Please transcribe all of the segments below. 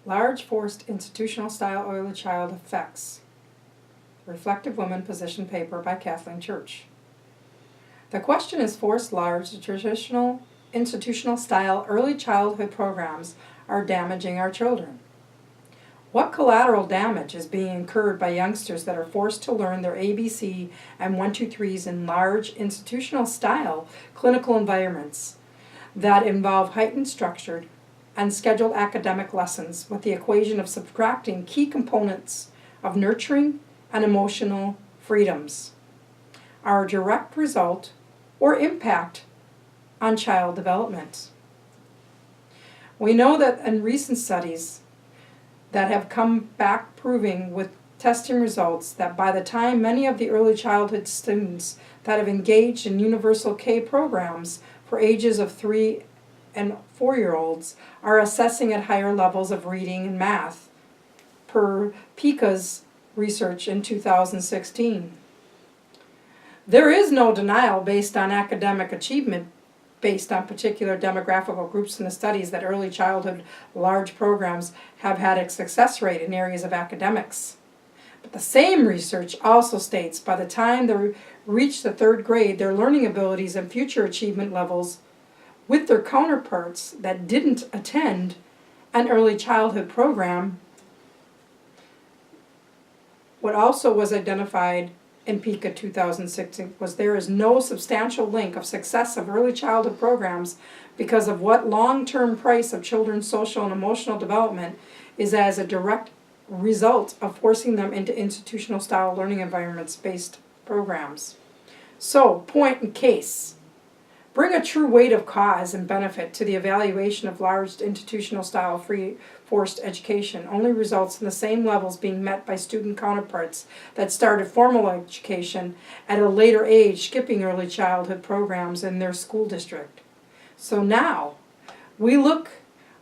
Large Forced Institutional Style Early Child Effects. Reflective Women position paper by Kathleen Church. The question is, forced large traditional institutional style early childhood programs are damaging our children. What collateral damage is being incurred by youngsters that are forced to learn their ABC and 1, 2, 3s in large institutional style clinical environments that involve heightened structured and scheduled academic lessons with the equation of subtracting key components of nurturing and emotional freedoms are a direct result or impact on child development? We know that in recent studies that have come back proving with testing results that by the time many of the early childhood students that have engaged in universal K programs for ages of 3 and 4-year-olds are assessing at higher levels of reading and math, per PICA's research in 2016. There is no denial based on academic achievement based on particular demographical groups in the studies that early childhood large programs have had a success rate in areas of academics. But the same research also states by the time they reach the 3rd grade, their learning abilities and future achievement levels with their counterparts that didn't attend an early childhood program. What also was identified in PICA 2016 was there is no substantial link of success of early childhood programs because of what long-term price of children's social and emotional development is as a direct result of forcing them into institutional style learning environments based programs. So, point in case. Bring a true weight of cause and benefit to the evaluation of large institutional style free forced education only results in the same levels being met by student counterparts that started formal education at a later age, skipping early childhood programs in their school district. So now, we look,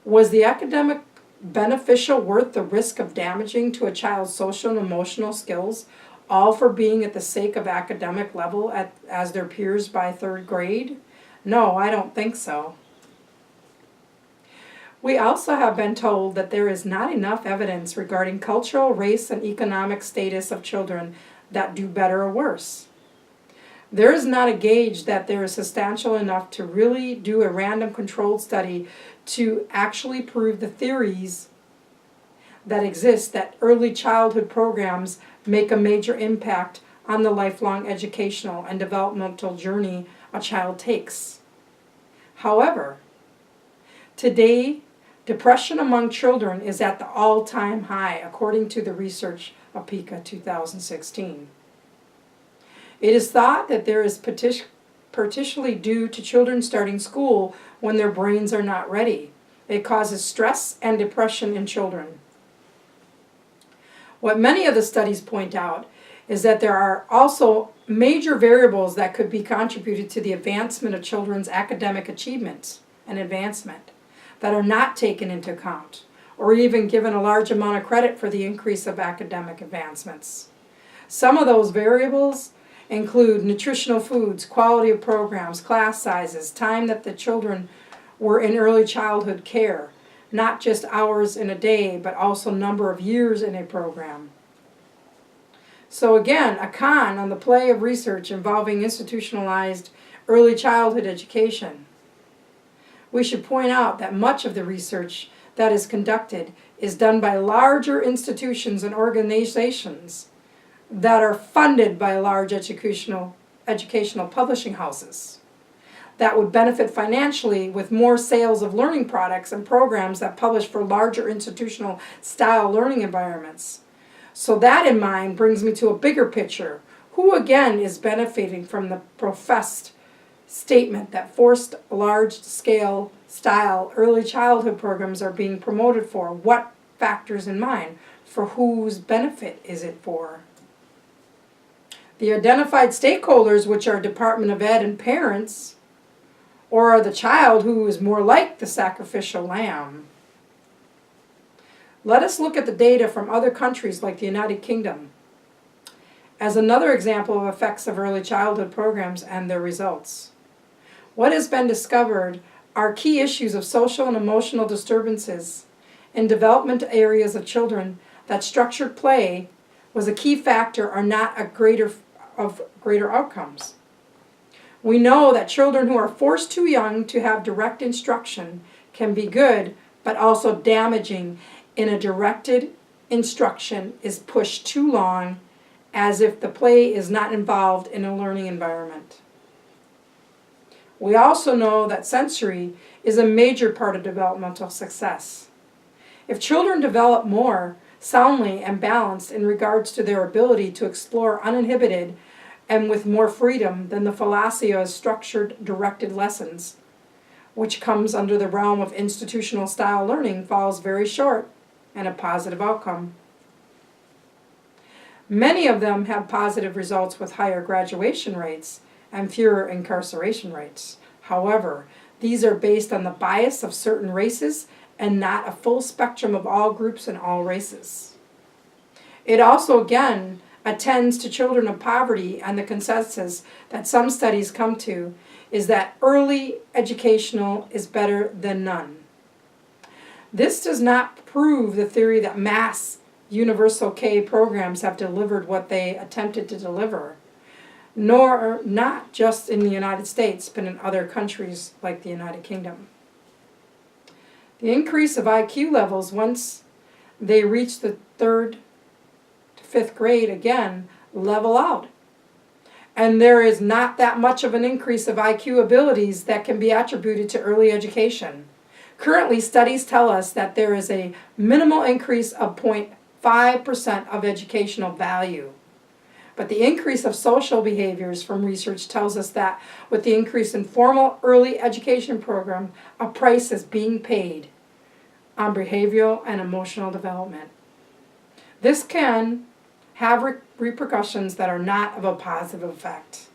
was the academic beneficial worth the risk of damaging to a child's social and emotional skills, all for being at the sake of academic level as their peers by 3rd grade? No, I don't think so. We also have been told that there is not enough evidence regarding cultural, race, and economic status of children that do better or worse. There is not a gauge that there is substantial enough to really do a random controlled study to actually prove the theories that exist that early childhood programs make a major impact on the lifelong educational and developmental journey a child takes. However, today, depression among children is at the all-time high, according to the research of PICA 2016. It is thought that there is partially due to children starting school when their brains are not ready. It causes stress and depression in children. What many of the studies point out is that there are also major variables that could be contributed to the advancement of children's academic achievements and advancement that are not taken into account or even given a large amount of credit for the increase of academic advancements. Some of those variables include nutritional foods, quality of programs, class sizes, time that the children were in early childhood care, not just hours in a day, but also number of years in a program. So again, a con on the play of research involving institutionalized early childhood education. We should point out that much of the research that is conducted is done by larger institutions and organizations that are funded by large educational publishing houses that would benefit financially with more sales of learning products and programs that publish for larger institutional style learning environments. So that in mind brings me to a bigger picture. Who again is benefiting from the professed statement that forced large-scale style early childhood programs are being promoted for? What factors in mind? For whose benefit is it for? The identified stakeholders, which are Department of Ed and parents, or are the child who is more like the sacrificial lamb? Let us look at the data from other countries like the United Kingdom as another example of effects of early childhood programs and their results. What has been discovered are key issues of social and emotional disturbances in development areas of children that structured play was a key factor are not a greater outcomes. We know that children who are forced too young to have direct instruction can be good, but also damaging in a directed instruction is pushed too long, as if the play is not involved in a learning environment. We also know that sensory is a major part of developmental success. If children develop more soundly and balanced in regards to their ability to explore uninhibited and with more freedom than the fallacy of structured, directed lessons, which comes under the realm of institutional style learning, falls very short and a positive outcome. Many of them have positive results with higher graduation rates and fewer incarceration rates. However, these are based on the bias of certain races and not a full spectrum of all groups and all races. It also, again, attends to children of poverty, and the consensus that some studies come to is that early educational is better than none. This does not prove the theory that mass universal K programs have delivered what they attempted to deliver, nor not just in the United States, but in other countries like the United Kingdom. The increase of IQ levels once they reach the 3rd to 5th grade again level out. And there is not that much of an increase of IQ abilities that can be attributed to early education. Currently, studies tell us that there is a minimal increase of 0.5% of educational value. But the increase of social behaviors from research tells us that with the increase in formal early education program, a price is being paid on behavioral and emotional development. This can have repercussions that are not of a positive effect.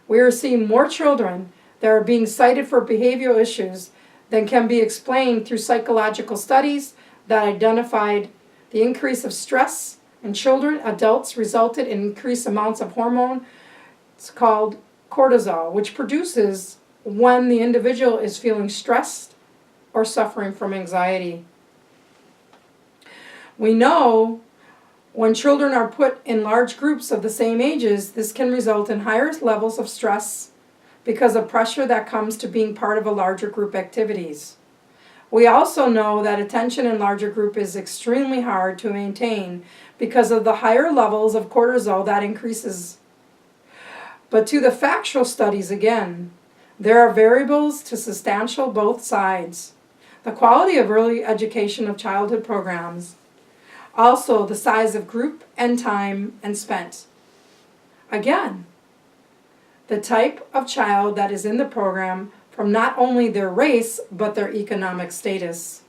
We are seeing more children that are being cited for behavioral issues than can be explained through psychological studies that identified the increase of stress in children, adults resulted in increased amounts of hormone. It's called cortisol, which produces when the individual is feeling stressed or suffering from anxiety. We know when children are put in large groups of the same ages, this can result in higher levels of stress because of pressure that comes to being part of a larger group activities. We also know that attention in larger group is extremely hard to maintain because of the higher levels of cortisol that increases. But to the factual studies again, there are variables to substantial both sides. The quality of early education of childhood programs, also the size of group and time and spent. Again, the type of child that is in the program from not only their race, but their economic status.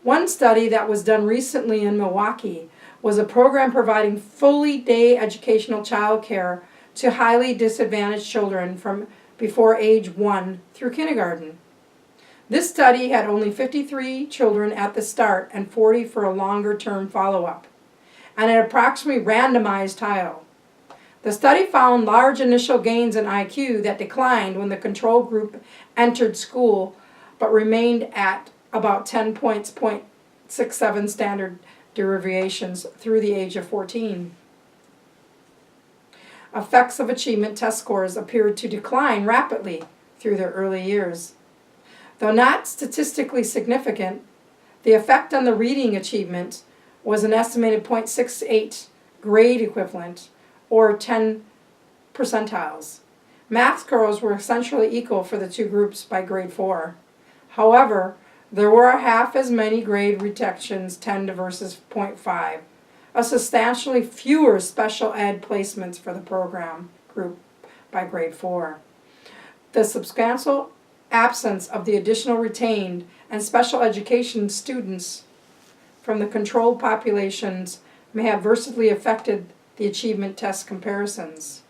One study that was done recently in Milwaukee was a program providing fully day educational child care to highly disadvantaged children from before age 1 through kindergarten. This study had only 53 children at the start and 40 for a longer term follow-up, and an approximately randomized trial. The study found large initial gains in IQ that declined when the control group entered school, but remained at about 10 points, 0.67 standard deviations through the age of 14. Effects of achievement test scores appeared to decline rapidly through their early years. Though not statistically significant, the effect on the reading achievement was an estimated 0.68 grade equivalent, or 10 percentiles. Math scores were essentially equal for the two groups by grade 4. However, there were half as many grade reductions, 10 versus 0.5, a substantially fewer special ed placements for the program group by grade 4. The substantial absence of the additional retained and special education students from the controlled populations may have adversely affected the achievement test comparisons.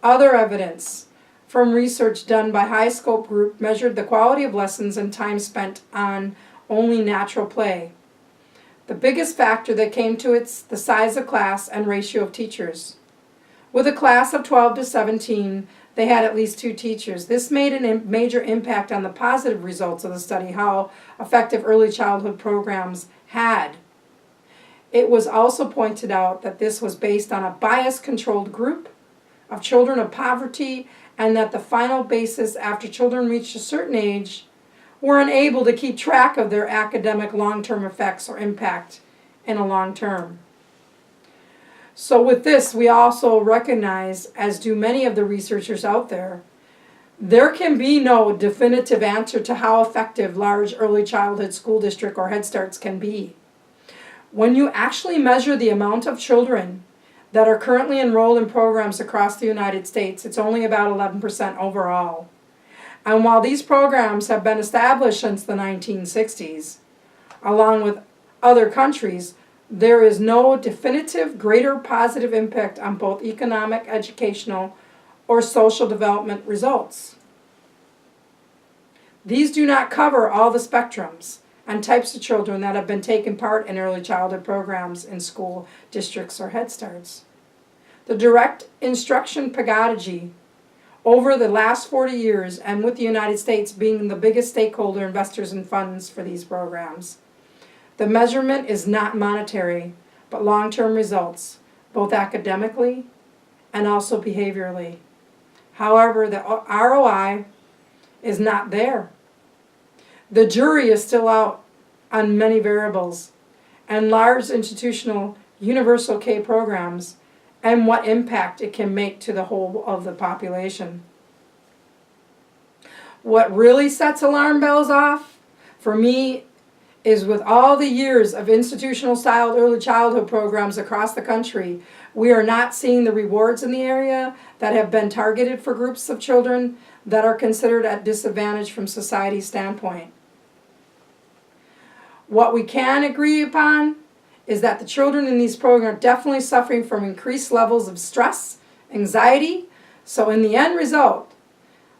Other evidence from research done by High Scope Group measured the quality of lessons and time spent on only natural play. The biggest factor that came to it's the size of class and ratio of teachers. With a class of 12 to 17, they had at least 2 teachers. This made a major impact on the positive results of the study, how effective early childhood programs had. It was also pointed out that this was based on a bias-controlled group of children of poverty, and that the final basis after children reached a certain age were unable to keep track of their academic long-term effects or impact in a long term. So with this, we also recognize, as do many of the researchers out there, there can be no definitive answer to how effective large early childhood school district or Head Starts can be. When you actually measure the amount of children that are currently enrolled in programs across the United States, it's only about 11% overall. And while these programs have been established since the 1960s, along with other countries, there is no definitive greater positive impact on both economic, educational, or social development results. These do not cover all the spectrums and types of children that have been taking part in early childhood programs in school districts or Head Starts. The direct instruction pedagogy over the last 40 years, and with the United States being the biggest stakeholder investors in funds for these programs, the measurement is not monetary, but long-term results, both academically and also behaviorally. However, the ROI is not there. The jury is still out on many variables, and large institutional universal K programs and what impact it can make to the whole of the population. What really sets alarm bells off for me is, with all the years of institutional style early childhood programs across the country, we are not seeing the rewards in the area that have been targeted for groups of children that are considered at disadvantage from society's standpoint. What we can agree upon is that the children in these programs are definitely suffering from increased levels of stress, anxiety, so in the end result,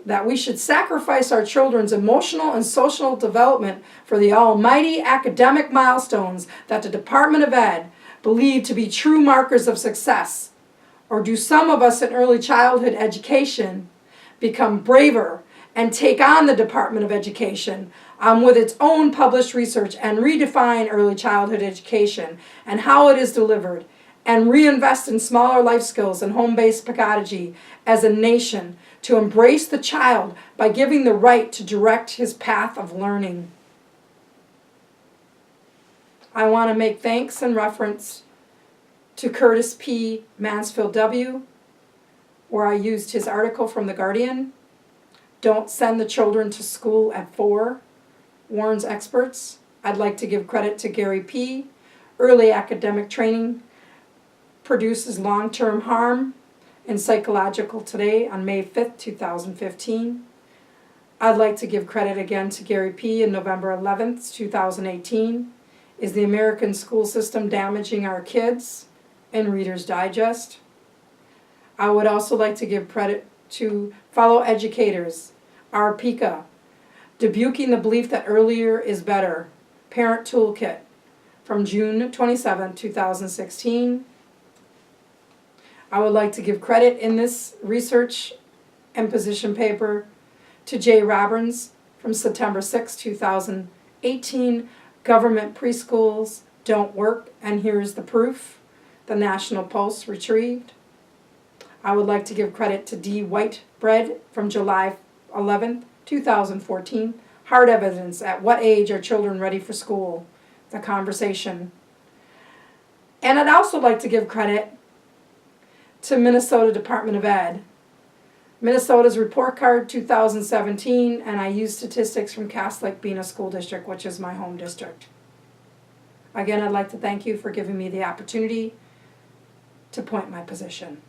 that we should sacrifice our children's emotional and social development for the almighty academic milestones that the Department of Ed believe to be true markers of success? Or do some of us in early childhood education become braver and take on the Department of Education with its own published research and redefine early childhood education and how it is delivered, and reinvest in smaller life skills and home-based pedagogy as a nation to embrace the child by giving the right to direct his path of learning? I want to make thanks and reference to Curtis P. Mansfield W., where I used his article from The Guardian, "Don't Send the Children to School at 4, warns experts." I'd like to give credit to Gary P. "Early academic training produces long-term harm" in Psychological Today on May 5th, 2015. I'd like to give credit again to Gary P. in November 11th, 2018. "Is the American School System Damaging Our Kids?" in Reader's Digest. I would also like to give credit to fellow educators, Arpika, "Debuking the Belief that Earlier is Better," Parent Toolkit from June 27, 2016. I would like to give credit in this research and position paper to Jay Robbins from September 6, 2018, "Government Preschools Don't Work, and Here's the Proof," the National Post retrieved. I would like to give credit to D. Whitebread from July 11, 2014, "Hard Evidence, At What Age Are Children Ready for School?" The Conversation. And I'd also like to give credit to Minnesota Department of Ed, Minnesota's Report Card 2017, and I use statistics from Cass Lake Bena School District, which is my home district. Again, I'd like to thank you for giving me the opportunity to point my position.